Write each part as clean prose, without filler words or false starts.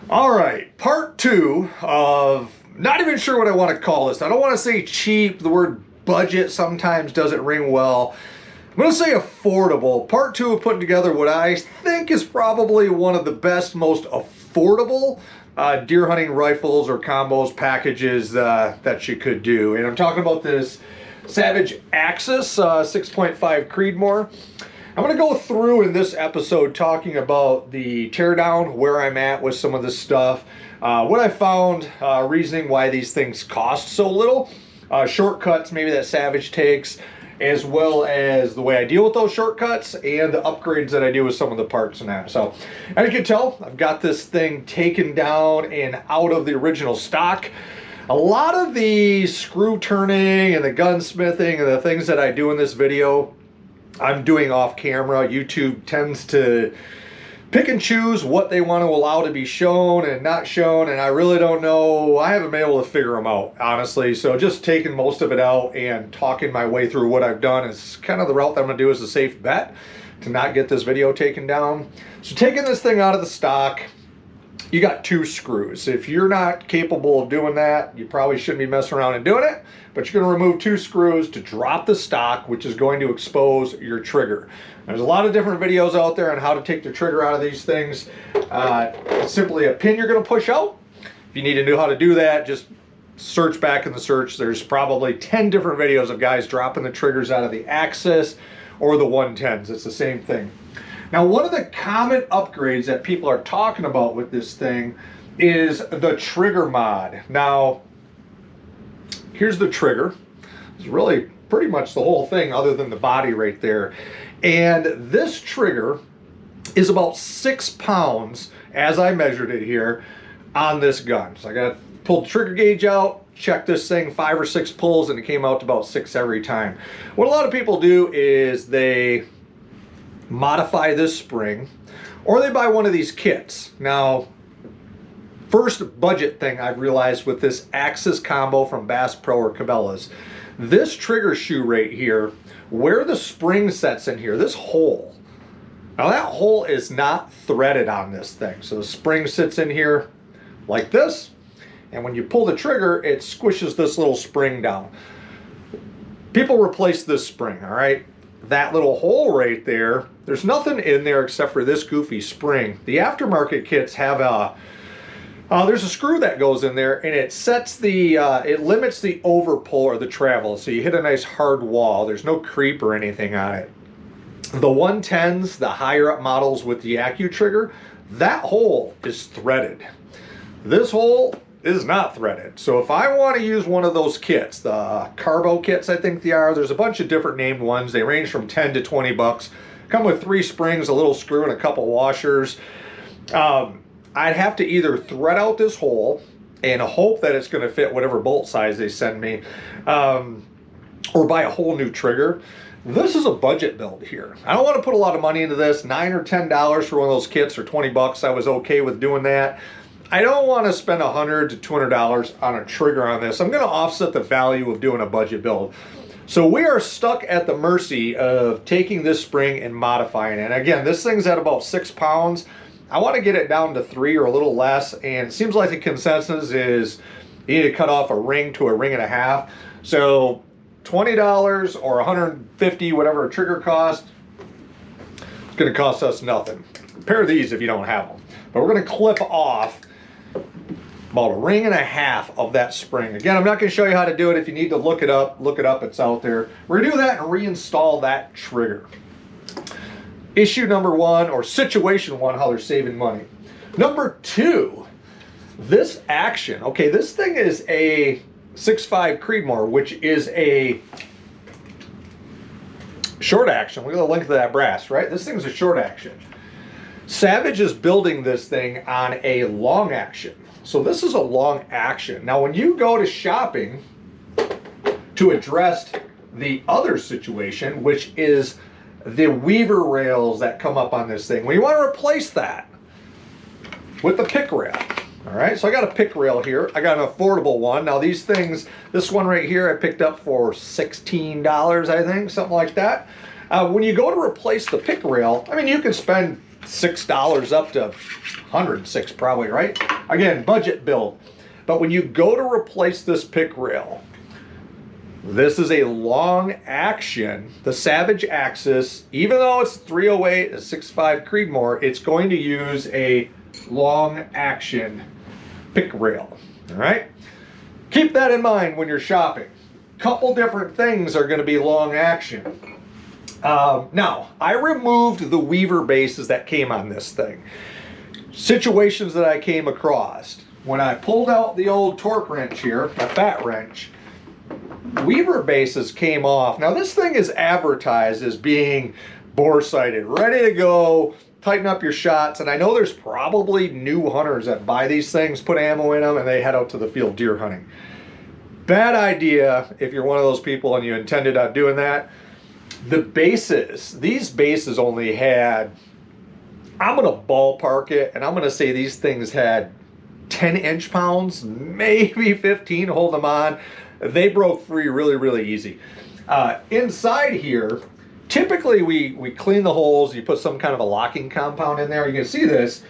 All right, part two of, not even sure what I want to call this. I don't want to say cheap. The word budget sometimes doesn't ring well. I'm going to say affordable. Part two of putting together what I think is probably one of the best, most affordable deer hunting rifles or combos packages that you could do. And I'm talking about this Savage Axis 6.5 Creedmoor. I'm going to go through in this episode talking about the teardown, where I'm at with some of this stuff, what I found, reasoning why these things cost so little, shortcuts maybe that Savage takes, as well as the way I deal with those shortcuts and the upgrades that I do with some of the parts and that. So as you can tell, I've got this thing taken down and out of the original stock. A lot of the screw turning and the gunsmithing and the things that I do in this video, I'm doing off camera. YouTube tends to pick and choose what they want to allow to be shown and not shown, and I really don't know. I haven't been able to figure them out, honestly. So just taking most of it out and talking my way through what I've done is kind of the route that I'm going to do as a safe bet to not get this video taken down. So taking this thing out of the stock, you got two screws. If you're not capable of doing that, you probably shouldn't be messing around and doing it, but you're going to remove two screws to drop the stock, which is going to expose your trigger. There's a lot of different videos out there on how to take the trigger out of these things. It's simply a pin you're going to push out. If you need to know how to do that, just search back in the search. There's probably 10 different videos of guys dropping the triggers out of the Axis or the 110s. It's the same thing. Now, one of the common upgrades that people are talking about with this thing is the trigger mod. Now, here's the trigger. It's really pretty much the whole thing other than the body right there. And this trigger is about 6 pounds, as I measured it here, on this gun. So I got to pull the trigger gauge out, check this thing, 5 or 6 pulls, and it came out to about 6 every time. What a lot of people do is they modify this spring, or they buy one of these kits. Now, first budget thing I've realized with this Axis combo from Bass Pro or Cabela's, this trigger shoe right here, where the spring sets in here, this hole, now that hole is not threaded on this thing. So the spring sits in here like this, and when you pull the trigger, it squishes this little spring down. People replace this spring, all right? That little hole right there, there's nothing in there except for this goofy spring. The aftermarket kits have a, there's a screw that goes in there, and it sets the, it limits the overpull or the travel. So you hit a nice hard wall. There's no creep or anything on it. The 110s, the higher up models with the Accu trigger, that hole is threaded. This hole is not threaded. So if I want to use one of those kits, the Carbo kits I think they are, there's a bunch of different named ones. They range from 10 to 20 bucks. Come with 3 springs, a little screw, and a couple washers. I'd have to either thread out this hole and hope that it's going to fit whatever bolt size they send me, or buy a whole new trigger. This is a budget build here. I don't want to put a lot of money into this. $9 or $10 for one of those kits, or 20 bucks. I was okay with doing that. I don't want to spend $100 to $200 on a trigger on this. I'm going to offset the value of doing a budget build. So we are stuck at the mercy of taking this spring and modifying it. And again, this thing's at about 6 pounds. I want to get it down to 3 or a little less. And it seems like the consensus is you need to cut off a ring to a ring and a half. So $20 or $150, whatever a trigger cost, it's going to cost us nothing. A pair of these if you don't have them. But we're going to clip off about a ring and a half of that spring. Again, I'm not going to show you how to do it. If you need to look it up, it's out there. We're going to do that and reinstall that trigger. Issue number 1, or situation 1, how they're saving money. Number 2, this action. Okay, this thing is a 6.5 Creedmoor, which is a short action. Look at the length of that brass, right? This thing's a short action. Savage is building this thing on a long action. So this is a long action. Now when you go to shopping to address the other situation, which is the weaver rails that come up on this thing, we want to replace that with the pick rail. All right, so I got a pick rail here. I got an affordable one. Now these things, this one right here I picked up for $16, I think, something like that. When you go to replace the pick rail, I mean, you can spend $6 up to $106 probably, right? Again, budget build. But when you go to replace this pick rail, this is a long action. The Savage Axis, even though it's 308, a 6.5 Creedmoor, it's going to use a long action pick rail, all right? Keep that in mind when you're shopping. Couple different things are going to be long action. Now, I removed the Weaver bases that came on this thing. Situations that I came across. When I pulled out the old torque wrench here, a fat wrench, Weaver bases came off. Now this thing is advertised as being bore sighted, ready to go, tighten up your shots. And I know there's probably new hunters that buy these things, put ammo in them, and they head out to the field deer hunting. Bad idea if you're one of those people and you intended on doing that. The bases, these bases only had, I'm gonna ballpark it, and I'm gonna say these things had 10 inch-pounds, maybe 15, hold them on. They broke free really, really easy. Inside here, typically we clean the holes, you put some kind of a locking compound in there. You can see this.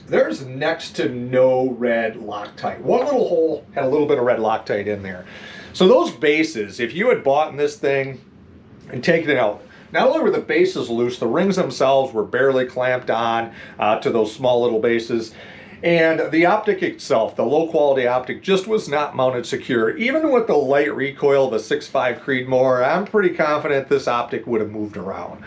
There's next to no red Loctite. One little hole had a little bit of red Loctite in there. So those bases, if you had bought in this thing and taken it out, not only were the bases loose, the rings themselves were barely clamped on to those small little bases. And the optic itself, the low quality optic, just was not mounted secure. Even with the light recoil of a 6.5 Creedmoor, I'm pretty confident this optic would have moved around.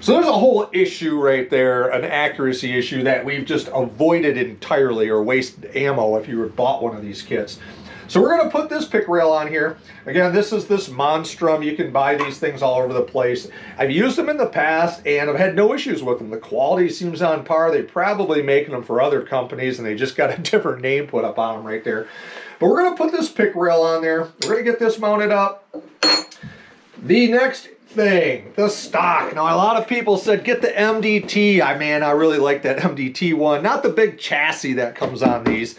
So there's a whole issue right there, an accuracy issue that we've just avoided entirely, or wasted ammo if you had bought one of these kits. So we're going to put this pick rail on here. Again, this is this Monstrum. You can buy these things all over the place. I've used them in the past and I've had no issues with them. The quality seems on par. They're probably making them for other companies and they just got a different name put up on them right there. But we're going to put this pick rail on there. We're going to get this mounted up. The next thing, the stock. Now, a lot of people said, get the MDT. I really like that MDT one. Not the big chassis that comes on these.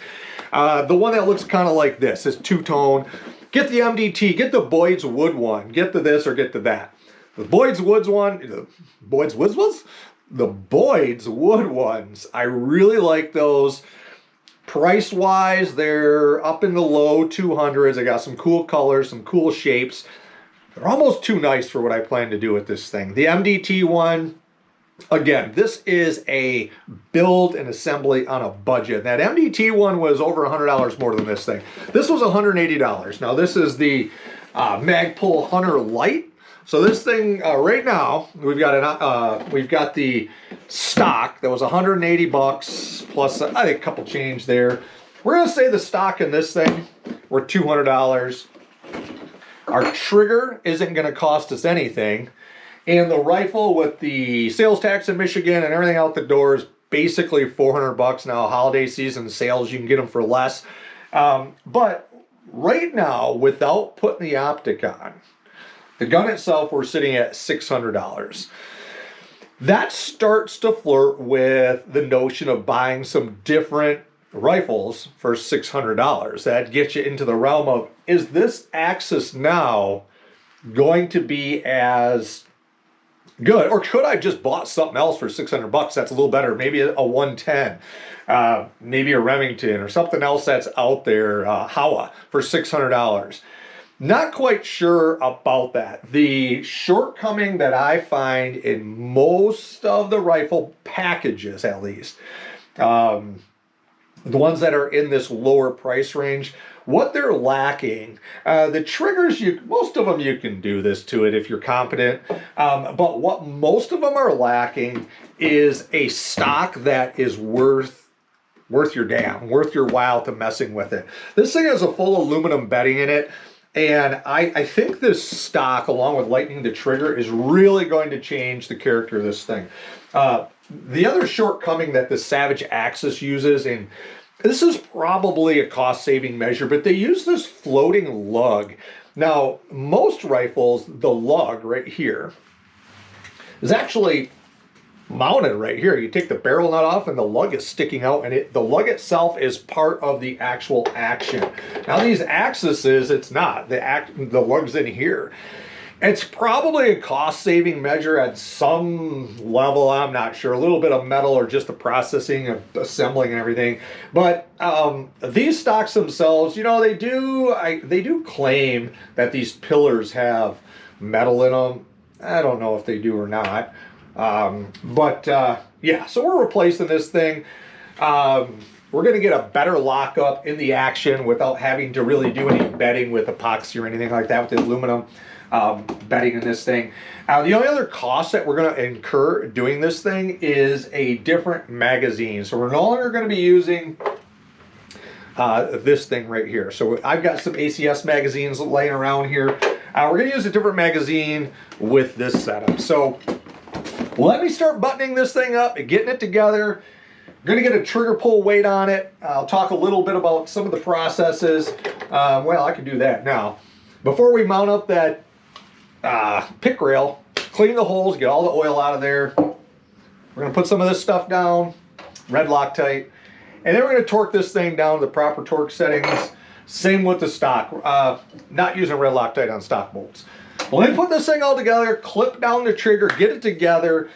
The one that looks kind of like this, is two-tone. Get the MDT, get the Boyd's Wood one, get the this or get the that. The Boyd's Woods one, the Boyd's Woods ones? The Boyd's Wood ones, I really like those. Price-wise, they're up in the low 200s. They got some cool colors, some cool shapes. They're almost too nice for what I plan to do with this thing. The MDT one, again, this is a build and assembly on a budget. That MDT one was over $100 more than this thing. This was $180. Now this is the Magpul Hunter Light. So this thing right now we've got the stock that was 180 bucks plus I think a couple change there. We're gonna say the stock in this thing were $200. Our trigger isn't gonna cost us anything. And the rifle with the sales tax in Michigan and everything out the door is basically 400 bucks now. Holiday season sales, you can get them for less. But right now, without putting the optic on, the gun itself, we're sitting at $600. That starts to flirt with the notion of buying some different rifles for $600. That gets you into the realm of, is this Axis now going to be as good, or could I just bought something else for 600 bucks that's a little better, maybe a 110, maybe a Remington or something else that's out there, Howa, for $600. Not quite sure about that. The shortcoming that I find in most of the rifle packages, at least, the ones that are in this lower price range, what they're lacking, the triggers, most of them you can do this to it if you're competent, but what most of them are lacking is a stock that is worth your damn, worth your while to messing with it. This thing has a full aluminum bedding in it, and I think this stock, along with lightening the trigger, is really going to change the character of this thing. The other shortcoming that the Savage Axis uses, and this is probably a cost-saving measure, but they use this floating lug. Now, most rifles, the lug right here is actually mounted right here. You take the barrel nut off and the lug is sticking out, and the lug itself is part of the actual action. Now, these Axises, it's not. The lug's in here. It's probably a cost-saving measure at some level. I'm not sure. A little bit of metal or just the processing of assembling and everything. But these stocks themselves, you know, they do claim that these pillars have metal in them. I don't know if they do or not. Yeah, so we're replacing this thing. We're going to get a better lockup in the action without having to really do any bedding with epoxy or anything like that with the aluminum bedding in this thing. The only other cost that we're going to incur doing this thing is a different magazine. So we're no longer going to be using this thing right here. So I've got some ACS magazines laying around here. We're going to use a different magazine with this setup. So let me start buttoning this thing up and getting it together. I'm going to get a trigger pull weight on it. I'll talk a little bit about some of the processes. Well, I can do that now. Before we mount up that pick rail, clean the holes, get all the oil out of there. We're going to put some of this stuff down, red Loctite, and then we're going to torque this thing down to the proper torque settings. Same with the stock. Not using red Loctite on stock bolts. Well, let me put this thing all together, clip down the trigger, get it together,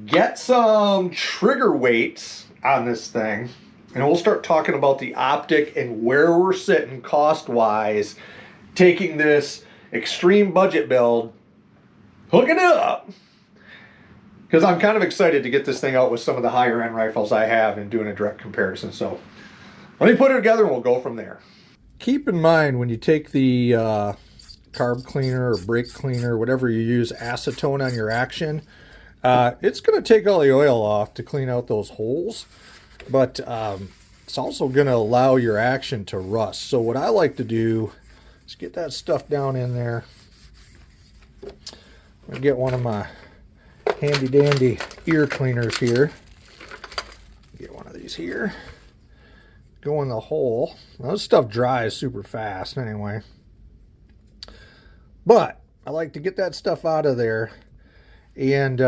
get some trigger weights on this thing, and we'll start talking about the optic and where we're sitting cost-wise, taking this extreme budget build, hooking it up, because I'm kind of excited to get this thing out with some of the higher end rifles I have and doing a direct comparison. So let me put it together and we'll go from there. Keep in mind when you take the carb cleaner or brake cleaner, whatever you use, acetone on your action, it's going to take all the oil off to clean out those holes, but it's also going to allow your action to rust. So what I like to do is get that stuff down in there. I'm going to get one of my handy dandy ear cleaners here. Get one of these here. Go in the hole. Now, this stuff dries super fast anyway. But I like to get that stuff out of there. And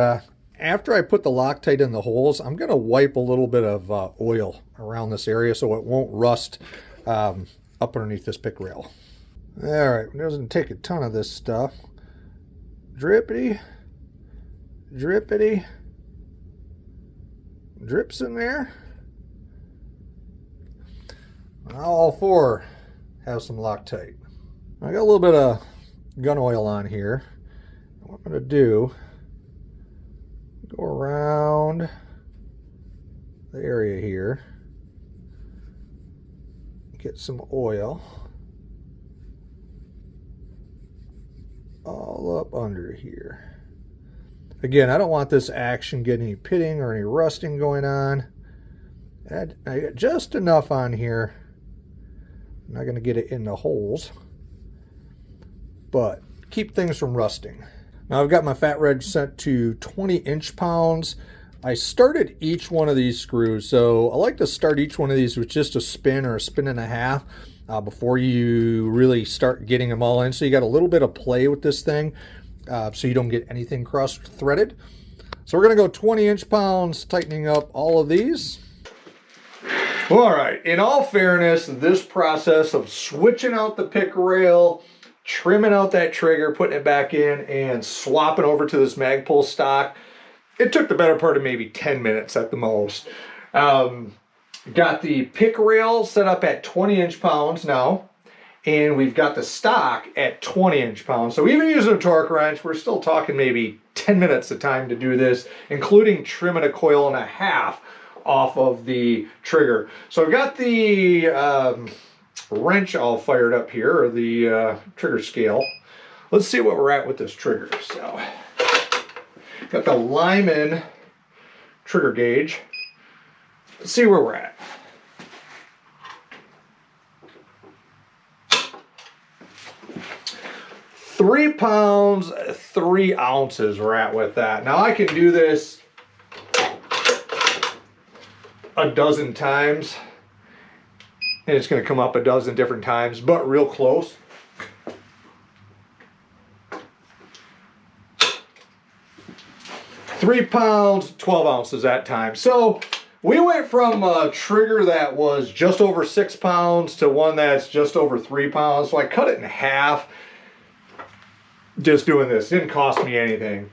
after I put the Loctite in the holes, I'm going to wipe a little bit of oil around this area so it won't rust up underneath this pick rail. All right, it doesn't take a ton of this stuff. Drippity, drippity, drips in there. All four have some Loctite. I got a little bit of gun oil on here. What I'm going to do, go around the area here, get some oil all up under here. Again, I don't want this action getting any pitting or any rusting going on. I got just enough on here. I'm not going to get it in the holes, but keep things from rusting. Now I've got my fat wrench set to 20 inch-pounds. I started each one of these screws, so I like to start each one of these with just a spin or a spin and a half before you really start getting them all in. So you got a little bit of play with this thing so you don't get anything cross-threaded. So we're going to go 20 inch-pounds, tightening up all of these. All right, in all fairness, this process of switching out the pick rail, trimming out that trigger, putting it back in, and swapping over to this Magpul stock, it took the better part of maybe 10 minutes at the most. Got the pick rail set up at 20 inch-pounds now, and we've got the stock at 20 inch-pounds. So even using a torque wrench, we're still talking maybe 10 minutes of time to do this, including trimming a coil and a half off of the trigger. So I've got the wrench all fired up here, or the trigger scale. Let's see what we're at with this trigger. So got the Lyman trigger gauge. Let's see where we're at. £3 3 ounces we're at with that. Now I can do this a dozen times and it's going to come up a dozen different times, but real close. £3, 12 ounces that time. So we went from a trigger that was just over 6 pounds to one that's just over 3 pounds. So I cut it in half. just doing this. Didn't cost me anything.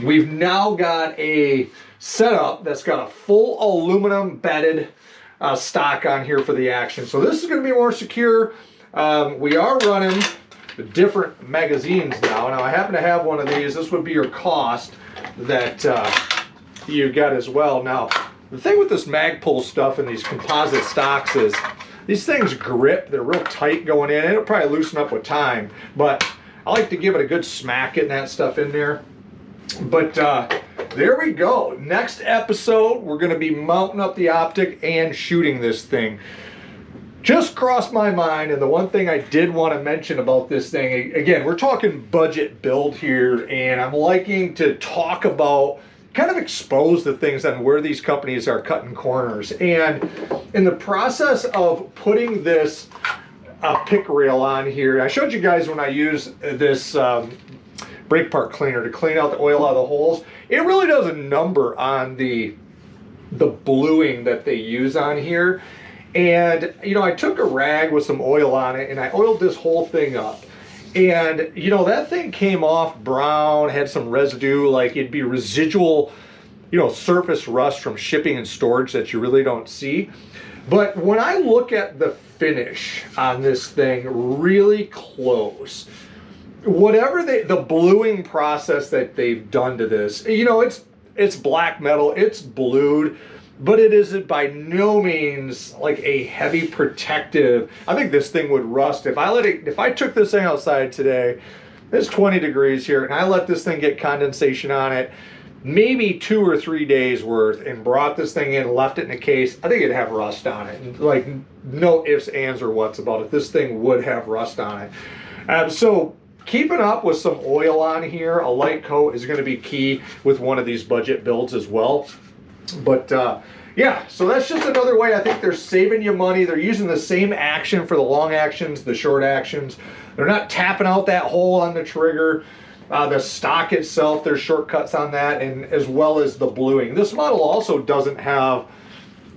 We've now got a setup that's got a full aluminum bedded stock on here for the action. So this is going to be more secure. We are running different magazines now. Now I happen to have one of these. This would be your cost that you got as well. Now the thing with this Magpul stuff and these composite stocks is these things grip. They're real tight going in. It'll probably loosen up with time, but I like to give it a good smack getting that stuff in there. But there we go. Next episode, we're going to be mounting up the optic and shooting this thing. Just crossed my mind, and the one thing I did want to mention about this thing, again, we're talking budget build here, and I'm liking to talk about, kind of expose the things on where these companies are cutting corners. And in the process of putting this pick rail on here, I showed you guys when I used this brake part cleaner to clean out the oil out of the holes. It really does a number on the bluing that they use on here. And you know, I took a rag with some oil on it and I oiled this whole thing up, and you know, that thing came off brown, had some residue, like it'd be residual, you know, surface rust from shipping and storage that you really don't see. But when I look at the finish on this thing really close, whatever the bluing process that they've done to this, you know, it's black metal, it's blued, but it isn't by no means like a heavy protective. I think this thing would rust if I took this thing outside today. It's 20 degrees here, and I let this thing get condensation on it, maybe 2 or 3 days worth, and brought this thing in, left it in a case, I think it'd have rust on it. And like, no ifs, ands, or whats about it. This thing would have rust on it. So keeping up with some oil on here, a light coat is going to be key with one of these budget builds as well. But yeah, so that's just another way I think they're saving you money. They're using the same action for the long actions, the short actions. They're not tapping out that hole on the trigger. The stock itself, there's shortcuts on that, and as well as the bluing. This model also doesn't have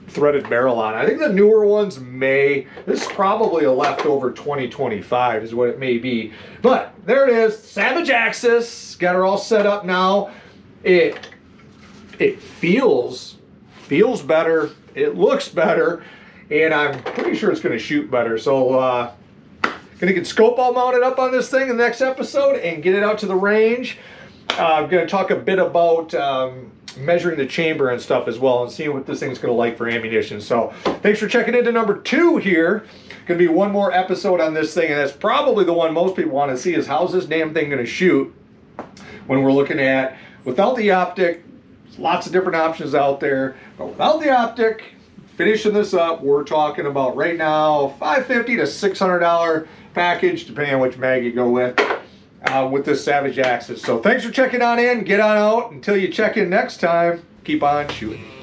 threaded barrel on it. I think the newer ones may. This is probably a leftover 2025 is what it may be. But there it is, Savage Axis. Got her all set up now. It feels better. It looks better, and I'm pretty sure it's going to shoot better. So gonna get scope all mounted up on this thing in the next episode and get it out to the range. I'm gonna talk a bit about measuring the chamber and stuff as well, and seeing what this thing's gonna like for ammunition. So thanks for checking into number 2 here. Gonna be one more episode on this thing, and that's probably the one most people want to see, is how's this damn thing gonna shoot when we're looking at without the optic. There's lots of different options out there, but without the optic, finishing this up, we're talking about right now $550 to $600 package, depending on which mag you go with this Savage Axis. So thanks for checking on in. Get on out. Until you check in next time, keep on shooting.